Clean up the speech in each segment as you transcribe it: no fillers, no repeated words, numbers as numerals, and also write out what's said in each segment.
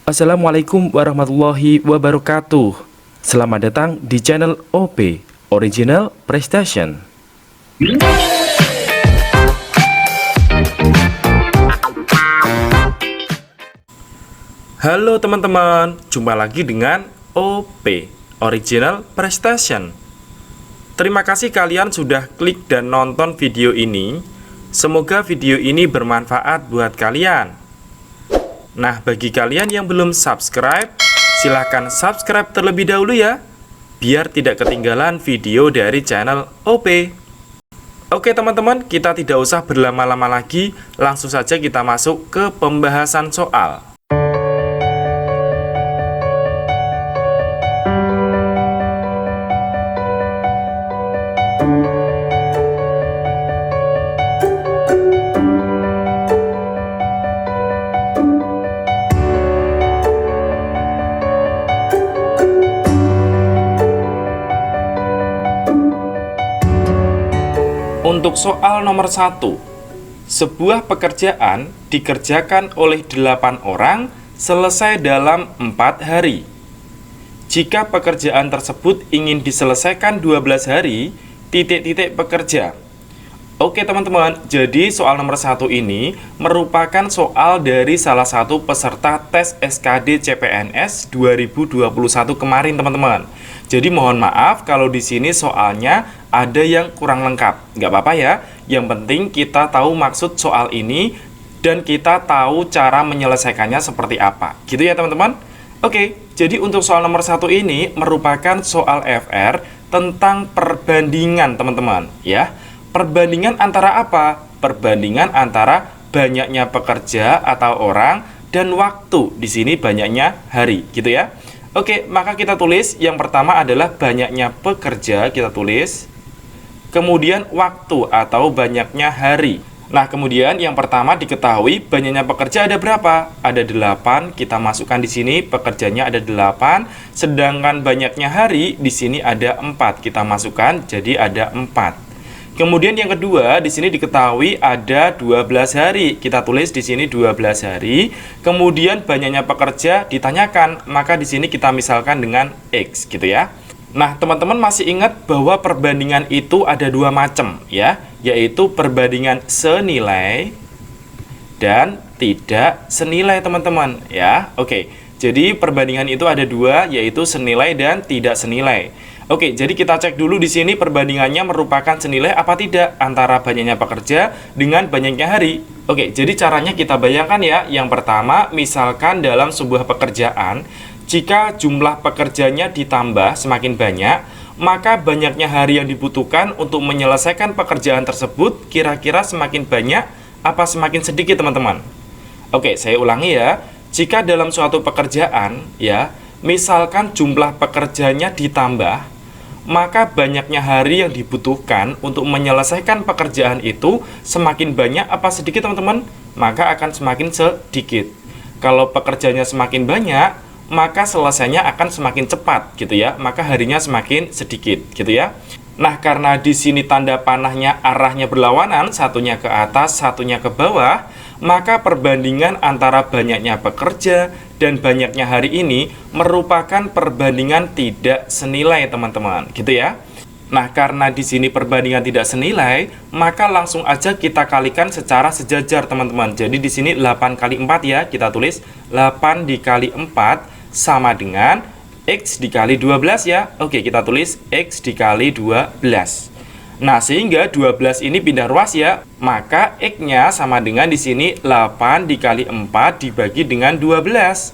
Assalamualaikum warahmatullahi wabarakatuh. Selamat datang di channel OP Original Prestation. Halo teman-teman, jumpa lagi dengan OP Original Prestation. Terima kasih kalian sudah klik dan nonton video ini. Semoga video ini bermanfaat buat kalian. Nah, bagi kalian yang belum subscribe, silahkan subscribe terlebih dahulu ya, biar tidak ketinggalan video dari channel OP. Oke teman-teman, kita tidak usah berlama-lama lagi, langsung saja kita masuk ke pembahasan soal. Untuk soal nomor 1, sebuah pekerjaan dikerjakan oleh 8 orang selesai dalam 4 hari. Jika pekerjaan tersebut ingin diselesaikan 12 hari, titik-titik pekerja. Oke teman-teman, jadi soal nomor 1 ini merupakan soal dari salah satu peserta tes SKD CPNS 2021 kemarin teman-teman. Jadi mohon maaf kalau di sini soalnya ada yang kurang lengkap. Nggak apa-apa ya, yang penting kita tahu maksud soal ini dan kita tahu cara menyelesaikannya seperti apa. Gitu ya teman-teman. Oke, jadi untuk soal nomor 1 ini merupakan soal FR tentang perbandingan teman-teman ya. Perbandingan antara apa? Perbandingan antara banyaknya pekerja atau orang dan waktu. Di sini banyaknya hari, gitu ya. Oke, maka kita tulis yang pertama adalah banyaknya pekerja, kita tulis. Kemudian waktu atau banyaknya hari. Nah, kemudian yang pertama diketahui banyaknya pekerja ada berapa? Ada 8, kita masukkan di sini pekerjanya ada 8, sedangkan banyaknya hari di sini ada 4, kita masukkan jadi ada 4. Kemudian yang kedua, di sini diketahui ada 12 hari. Kita tulis di sini 12 hari. Kemudian banyaknya pekerja ditanyakan, maka di sini kita misalkan dengan X gitu ya. Nah, teman-teman masih ingat bahwa perbandingan itu ada 2 macam ya, yaitu perbandingan senilai dan tidak senilai teman-teman ya. Oke. Jadi perbandingan itu ada 2, yaitu senilai dan tidak senilai. Oke, jadi kita cek dulu di sini perbandingannya merupakan senilai apa tidak antara banyaknya pekerja dengan banyaknya hari. Oke, jadi caranya kita bayangkan ya. Yang pertama, misalkan dalam sebuah pekerjaan, jika jumlah pekerjanya ditambah semakin banyak, maka banyaknya hari yang dibutuhkan untuk menyelesaikan pekerjaan tersebut kira-kira semakin banyak apa semakin sedikit teman-teman? Oke, saya ulangi ya. Jika dalam suatu pekerjaan ya, misalkan jumlah pekerjanya ditambah, maka banyaknya hari yang dibutuhkan untuk menyelesaikan pekerjaan itu semakin banyak apa sedikit teman-teman? Maka akan semakin sedikit. Kalau pekerjaannya semakin banyak, maka selesainya akan semakin cepat gitu ya. Maka harinya semakin sedikit gitu ya. Nah, karena di sini tanda panahnya arahnya berlawanan, satunya ke atas, satunya ke bawah, maka perbandingan antara banyaknya pekerja dan banyaknya hari ini merupakan perbandingan tidak senilai, teman-teman, gitu ya. Nah, karena di sini perbandingan tidak senilai, maka langsung aja kita kalikan secara sejajar, teman-teman. Jadi di sini 8 kali 4 ya, kita tulis 8 dikali 4 sama dengan X dikali 12 ya. Oke, kita tulis X dikali 12. Nah, sehingga 12 ini pindah ruas ya, maka X-nya sama dengan di sini 8 dikali 4 dibagi dengan 12.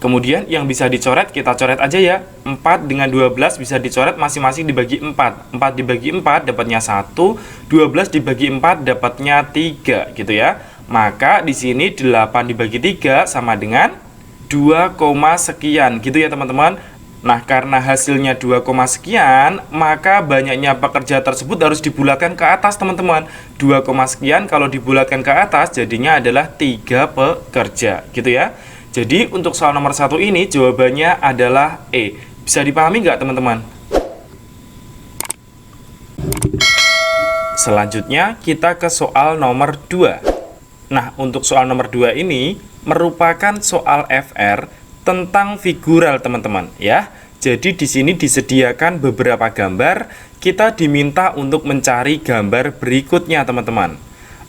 Kemudian yang bisa dicoret, kita coret aja ya. 4 dengan 12 bisa dicoret masing-masing dibagi 4. 4 dibagi 4 dapatnya 1, 12 dibagi 4 dapatnya 3 gitu ya. Maka di sini 8 dibagi 3 sama dengan 2, sekian gitu ya teman-teman. Nah, karena hasilnya 2, sekian, maka banyaknya pekerja tersebut harus dibulatkan ke atas teman-teman. 2, sekian kalau dibulatkan ke atas jadinya adalah 3 pekerja gitu ya. Jadi untuk soal nomor 1 ini jawabannya adalah E. Bisa dipahami nggak teman-teman? Selanjutnya kita ke soal nomor 2. Nah, untuk soal nomor 2 ini merupakan soal FR tentang figural, teman-teman, ya. Jadi di sini disediakan beberapa gambar, kita diminta untuk mencari gambar berikutnya, teman-teman.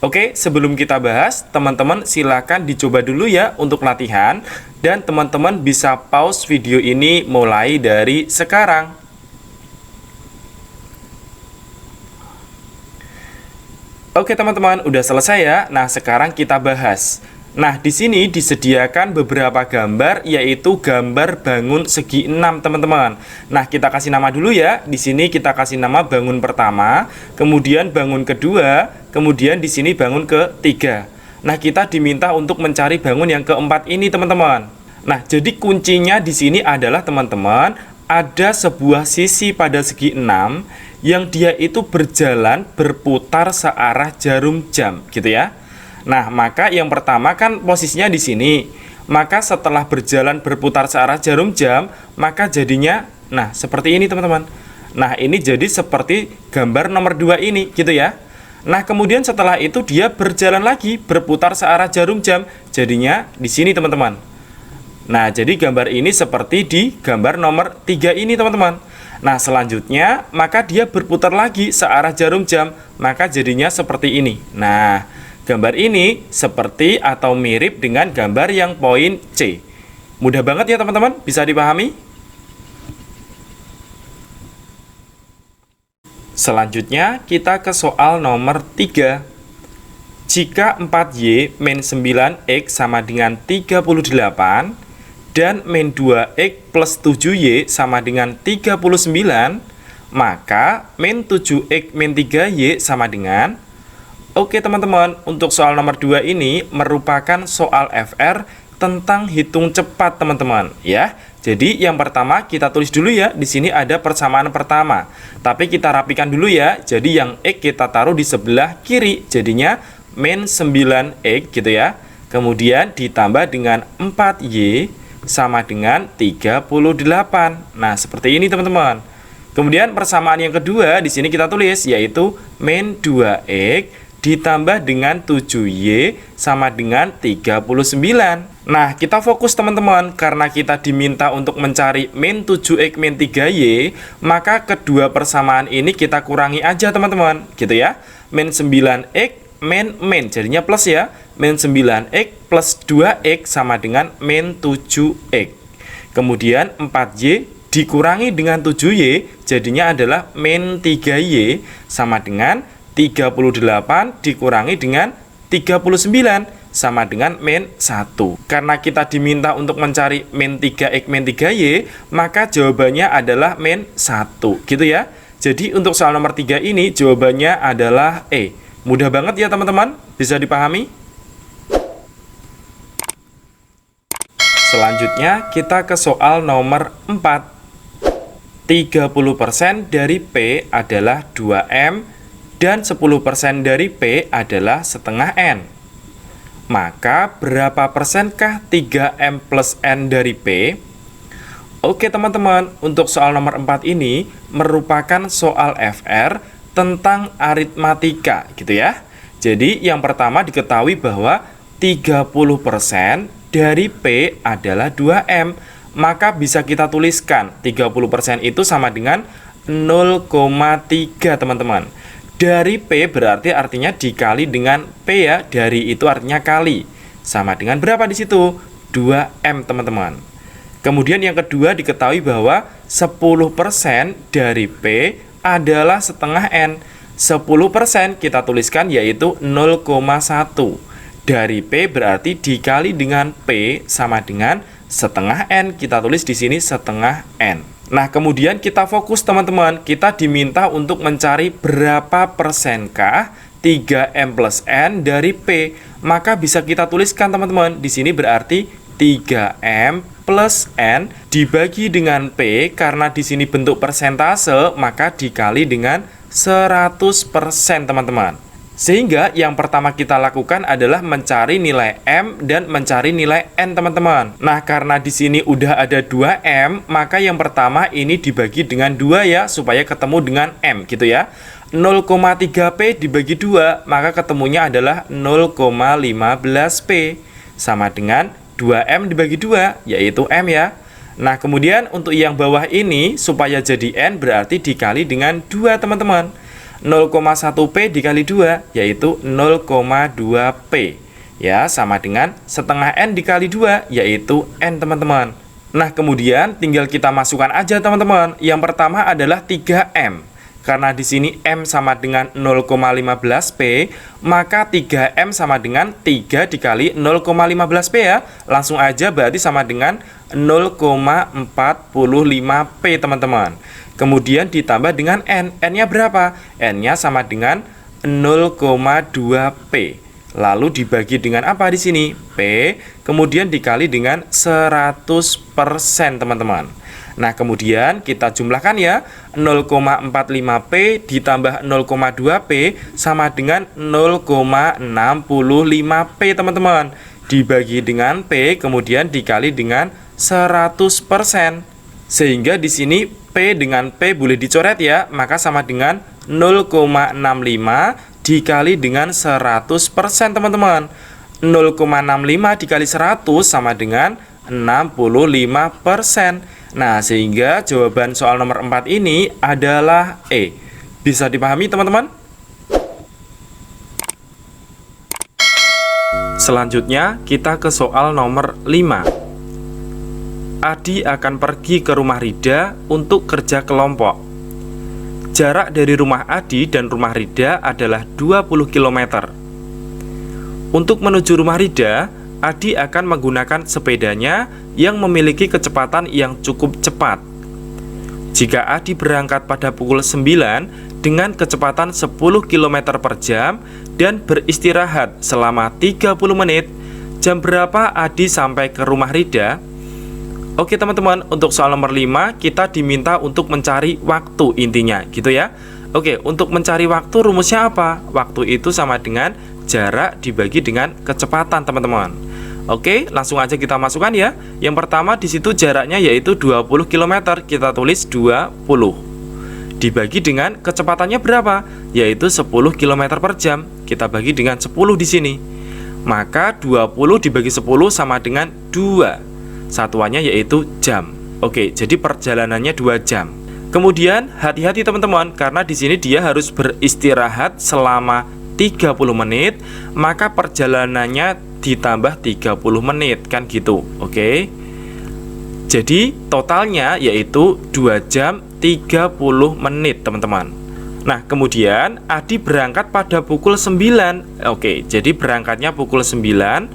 Oke, sebelum kita bahas, teman-teman silakan dicoba dulu ya untuk latihan, dan teman-teman bisa pause video ini mulai dari sekarang. Oke, teman-teman, udah selesai ya. Nah, sekarang kita bahas. Nah, di sini disediakan beberapa gambar, yaitu gambar bangun segi 6, teman-teman. Nah, kita kasih nama dulu ya. Di sini kita kasih nama bangun pertama, kemudian bangun kedua, kemudian di sini bangun ketiga. Nah, kita diminta untuk mencari bangun yang keempat ini, teman-teman. Nah, jadi kuncinya di sini adalah, teman-teman, ada sebuah sisi pada segi 6 yang dia itu berjalan berputar searah jarum jam, gitu ya. Nah, maka yang pertama kan posisinya di sini. Maka setelah berjalan berputar searah jarum jam, maka jadinya, nah, seperti ini, teman-teman. Nah, ini jadi seperti gambar nomor 2 ini, gitu ya. Nah, kemudian setelah itu dia berjalan lagi berputar searah jarum jam. Jadinya di sini, teman-teman. Nah, jadi gambar ini seperti di gambar nomor 3 ini, teman-teman. Nah, selanjutnya, maka dia berputar lagi searah jarum jam, maka jadinya seperti ini. Nah, gambar ini seperti atau mirip dengan gambar yang poin C. Mudah banget ya, teman-teman, bisa dipahami? Selanjutnya, kita ke soal nomor 3. Jika 4Y min 9X sama dengan 38, dan min 2X plus 7Y sama dengan 39, maka min 7X min 3Y sama dengan... Oke, teman-teman, untuk soal nomor 2 ini merupakan soal FR tentang hitung cepat, teman-teman, ya. Jadi yang pertama kita tulis dulu ya, di sini ada persamaan pertama. Tapi kita rapikan dulu ya. Jadi yang X kita taruh di sebelah kiri, jadinya min 9X gitu ya. Kemudian ditambah dengan 4Y sama dengan 38. Nah, seperti ini, teman-teman. Kemudian persamaan yang kedua di sini kita tulis, yaitu min 2X ditambah dengan 7Y sama dengan 39. Nah, kita fokus, teman-teman, karena kita diminta untuk mencari min 7X min 3Y, maka kedua persamaan ini kita kurangi aja, teman-teman, gitu ya. Min 9X min jadinya plus ya. Min 9X plus 2X sama dengan min 7X. Kemudian 4Y dikurangi dengan 7Y jadinya adalah min 3Y sama dengan 38 dikurangi dengan 39 sama dengan min 1. Karena kita diminta untuk mencari min 3X min 3Y, maka jawabannya adalah min 1, gitu ya. Jadi untuk soal nomor 3 ini jawabannya adalah E. Mudah banget ya, teman-teman, bisa dipahami? Selanjutnya kita ke soal nomor 4. 30% dari P adalah 2M dan 10% dari P adalah setengah N. Maka berapa persenkah 3M plus N dari P? Oke, teman-teman, untuk soal nomor 4 ini merupakan soal FR tentang aritmatika, gitu ya. Jadi yang pertama diketahui bahwa 30% dari P adalah 2M. Maka bisa kita tuliskan 30% itu sama dengan 0,3, teman-teman. Dari P berarti artinya dikali dengan P ya. Dari itu artinya kali. Sama dengan berapa di situ? 2M, teman-teman. Kemudian yang kedua diketahui bahwa 10% dari P adalah setengah N. 10% kita tuliskan yaitu 0,1. Dari P berarti dikali dengan P sama dengan setengah N. Kita tulis di sini setengah N. Nah, kemudian kita fokus, teman-teman. Kita diminta untuk mencari berapa persenkah 3M plus N dari P. Maka bisa kita tuliskan, teman-teman. Di sini berarti 3M plus N dibagi dengan P. Karena di sini bentuk persentase, maka dikali dengan 100%, teman-teman. Sehingga yang pertama kita lakukan adalah mencari nilai M dan mencari nilai N, teman-teman. Nah, karena di sini udah ada 2M, maka yang pertama ini dibagi dengan 2 ya, supaya ketemu dengan M, gitu ya. 0,3P dibagi 2, maka ketemunya adalah 0,15P. sama dengan 2M dibagi 2, yaitu M ya. Nah, kemudian untuk yang bawah ini, supaya jadi N berarti dikali dengan 2, teman-teman. 0,1P dikali 2, yaitu 0,2P. Ya, sama dengan setengah N dikali 2, yaitu N, teman-teman. Nah, kemudian tinggal kita masukkan aja, teman-teman. Yang pertama adalah 3M. Karena di sini M sama dengan 0,15P, maka 3M sama dengan 3 dikali 0,15P ya. Langsung aja berarti sama dengan 0,45P, teman-teman. Kemudian ditambah dengan N. N-nya berapa? N-nya sama dengan 0,2P. Lalu dibagi dengan apa di sini? P, kemudian dikali dengan 100%, teman-teman. Nah, kemudian kita jumlahkan ya. 0,45P ditambah 0,2P sama dengan 0,65P, teman-teman. Dibagi dengan P, kemudian dikali dengan 100%. Sehingga di sini P dengan P boleh dicoret ya, maka sama dengan 0,65 dikali dengan 100%, teman-teman. 0,65 dikali 100 sama dengan 65%. Nah, sehingga jawaban soal nomor 4 ini adalah E. Bisa dipahami, teman-teman? Selanjutnya, kita ke soal nomor 5. Adi akan pergi ke rumah Rida untuk kerja kelompok. Jarak dari rumah Adi dan rumah Rida adalah 20 km. Untuk menuju rumah Rida, Adi akan menggunakan sepedanya yang memiliki kecepatan yang cukup cepat. Jika Adi berangkat pada pukul 9 dengan kecepatan 10 km per jam dan beristirahat selama 30 menit, jam berapa Adi sampai ke rumah Rida? Oke, teman-teman, untuk soal nomor 5 kita diminta untuk mencari waktu intinya, gitu ya. Oke, untuk mencari waktu rumusnya apa? Waktu itu sama dengan jarak dibagi dengan kecepatan, teman-teman. Oke, langsung aja kita masukkan ya. Yang pertama di situ jaraknya yaitu 20 km. Kita tulis 20. Dibagi dengan kecepatannya berapa? Yaitu 10 km per jam. Kita bagi dengan 10 di sini. Maka 20 dibagi 10 sama dengan 2. Satuannya yaitu jam. Oke, jadi perjalanannya 2 jam. Kemudian hati-hati, teman-teman, karena di sini dia harus beristirahat selama 30 menit, maka perjalanannya ditambah 30 menit, kan gitu. Oke. Jadi totalnya yaitu 2 jam 30 menit, teman-teman. Nah, kemudian Adi berangkat pada pukul 9. Oke, jadi berangkatnya pukul 9.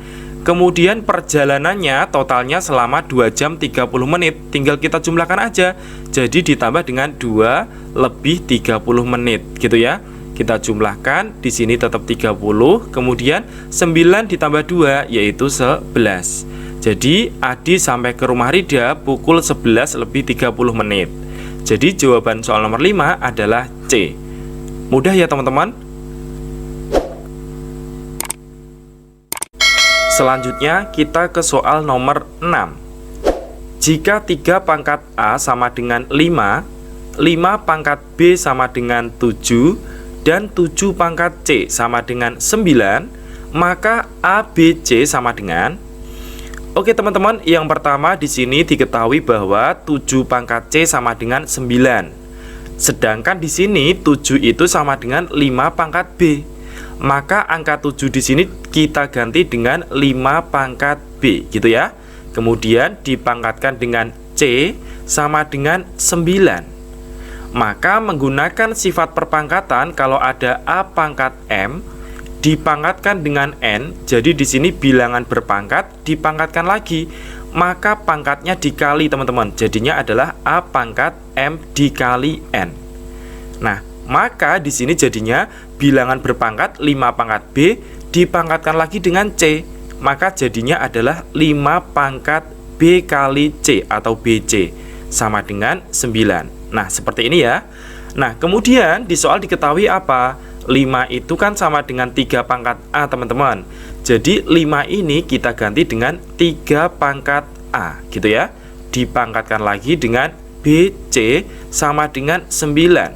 Kemudian perjalanannya totalnya selama 2 jam 30 menit. Tinggal kita jumlahkan aja. Jadi ditambah dengan 2 lebih 30 menit, gitu ya. Kita jumlahkan, di sini tetap 30, kemudian 9 ditambah 2 yaitu 11. Jadi Adi sampai ke rumah Rida pukul 11 lebih 30 menit. Jadi jawaban soal nomor 5 adalah C. Mudah ya, teman-teman? Selanjutnya kita ke soal nomor 6. Jika 3 pangkat A sama dengan 5, 5 pangkat B sama dengan 7, dan 7 pangkat C sama dengan 9, maka ABC sama dengan. Oke, teman-teman, yang pertama di sini diketahui bahwa 7 pangkat C sama dengan 9. Sedangkan di sini 7 itu sama dengan 5 pangkat B. Maka angka 7 di sini kita ganti dengan 5 pangkat B, gitu ya. Kemudian dipangkatkan dengan C sama dengan 9. Maka menggunakan sifat perpangkatan, kalau ada A pangkat M dipangkatkan dengan N, jadi di sini bilangan berpangkat dipangkatkan lagi, maka pangkatnya dikali, teman-teman. Jadinya adalah A pangkat M dikali N. Nah, maka di sini jadinya bilangan berpangkat 5 pangkat B dipangkatkan lagi dengan C, maka jadinya adalah 5 pangkat B kali C atau BC sama dengan 9. Nah, seperti ini ya. Nah, kemudian di soal diketahui apa? 5 itu kan sama dengan 3 pangkat A, teman-teman. Jadi 5 ini kita ganti dengan 3 pangkat A, gitu ya. Dipangkatkan lagi dengan BC sama dengan 9.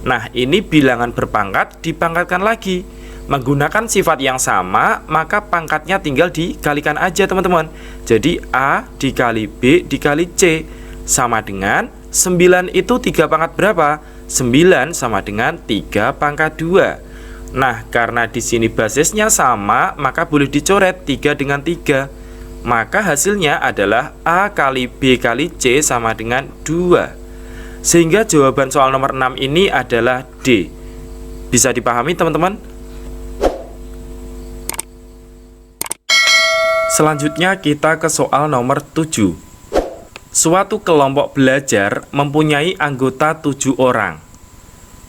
Nah, ini bilangan berpangkat dipangkatkan lagi. Menggunakan sifat yang sama, maka pangkatnya tinggal dikalikan aja teman-teman. Jadi A dikali B dikali C sama dengan 9 itu 3 pangkat berapa? 9 sama dengan 3 pangkat 2. Nah, karena di sini basisnya sama, maka boleh dicoret 3 dengan 3. Maka hasilnya adalah A kali B kali C sama dengan 2. Sehingga jawaban soal nomor 6 ini adalah D. Bisa dipahami teman-teman? Selanjutnya kita ke soal nomor 7. Suatu kelompok belajar mempunyai anggota 7 orang.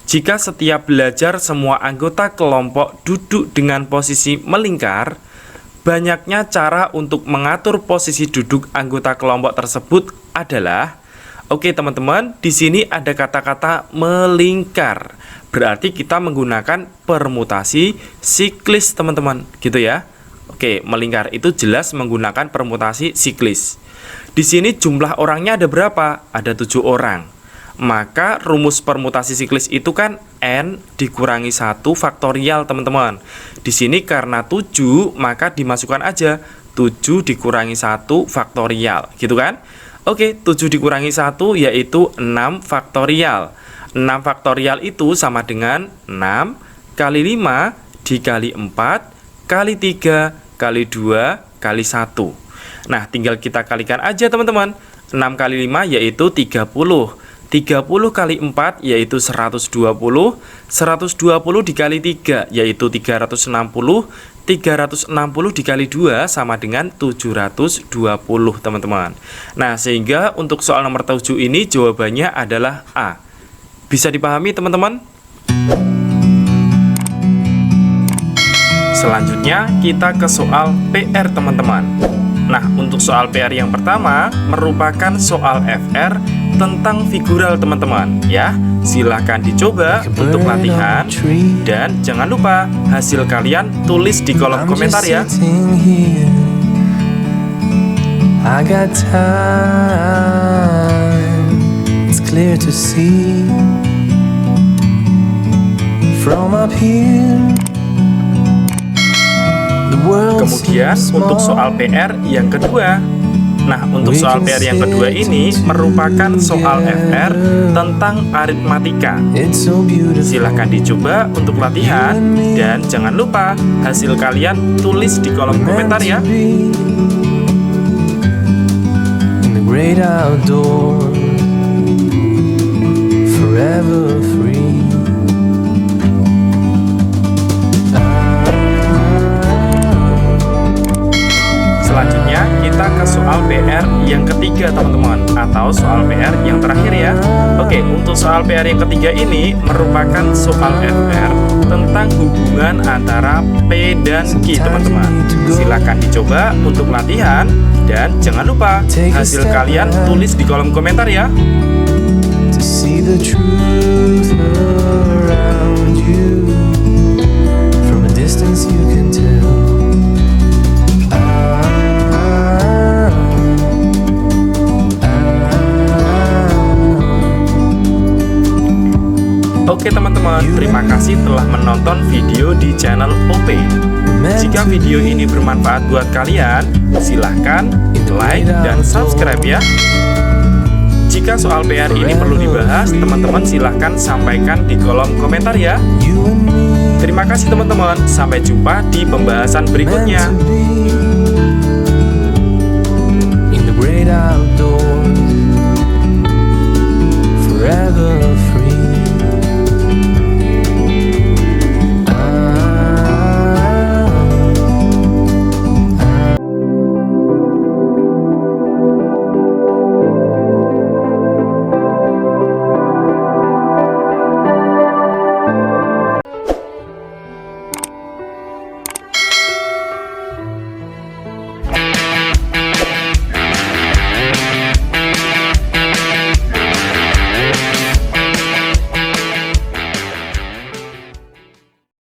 Jika setiap belajar semua anggota kelompok duduk dengan posisi melingkar, banyaknya cara untuk mengatur posisi duduk anggota kelompok tersebut adalah, oke teman-teman, di sini ada kata-kata melingkar. Berarti kita menggunakan permutasi siklis teman-teman, gitu ya. Oke, melingkar itu jelas menggunakan permutasi siklis. Di sini jumlah orangnya ada berapa? Ada 7 orang. Maka rumus permutasi siklis itu kan N dikurangi 1 faktorial teman-teman. Di sini karena 7 maka dimasukkan aja 7 dikurangi 1 faktorial, gitu kan? Oke, 7 dikurangi 1 yaitu 6 faktorial. 6 faktorial itu sama dengan 6 kali 5 dikali 4 kali 3 kali 2 kali 1. Nah, tinggal kita kalikan aja teman-teman. 6 kali 5 yaitu 30. 30 kali 4 yaitu 120. 120 dikali 3 yaitu 360. 360 dikali 2 sama dengan 720 teman-teman. Nah, sehingga untuk soal nomor 7 ini jawabannya adalah A. Bisa dipahami teman-teman? Selanjutnya kita ke soal PR teman-teman. Nah, untuk soal PR yang pertama merupakan soal FR tentang figural teman-teman ya. Silahkan dicoba untuk latihan. Dan jangan lupa hasil kalian tulis di kolom komentar ya. I got time. It's clear to see from up here. Kemudian untuk soal PR yang kedua. Nah, untuk soal PR yang kedua ini merupakan soal FR tentang aritmatika. Silahkan dicoba untuk latihan. Dan jangan lupa hasil kalian tulis di kolom komentar ya. Selanjutnya kita ke soal PR yang ketiga teman-teman, atau soal PR yang terakhir ya. Oke, untuk soal PR yang ketiga ini merupakan soal FR tentang hubungan antara P dan Q teman-teman. Silahkan dicoba untuk latihan. Dan jangan lupa hasil kalian tulis di kolom komentar ya. Oke teman-teman, terima kasih telah menonton video di channel OP. Jika video ini bermanfaat buat kalian, silahkan like dan subscribe ya. Jika soal PR ini perlu dibahas, teman-teman silahkan sampaikan di kolom komentar ya. Terima kasih teman-teman, sampai jumpa di pembahasan berikutnya.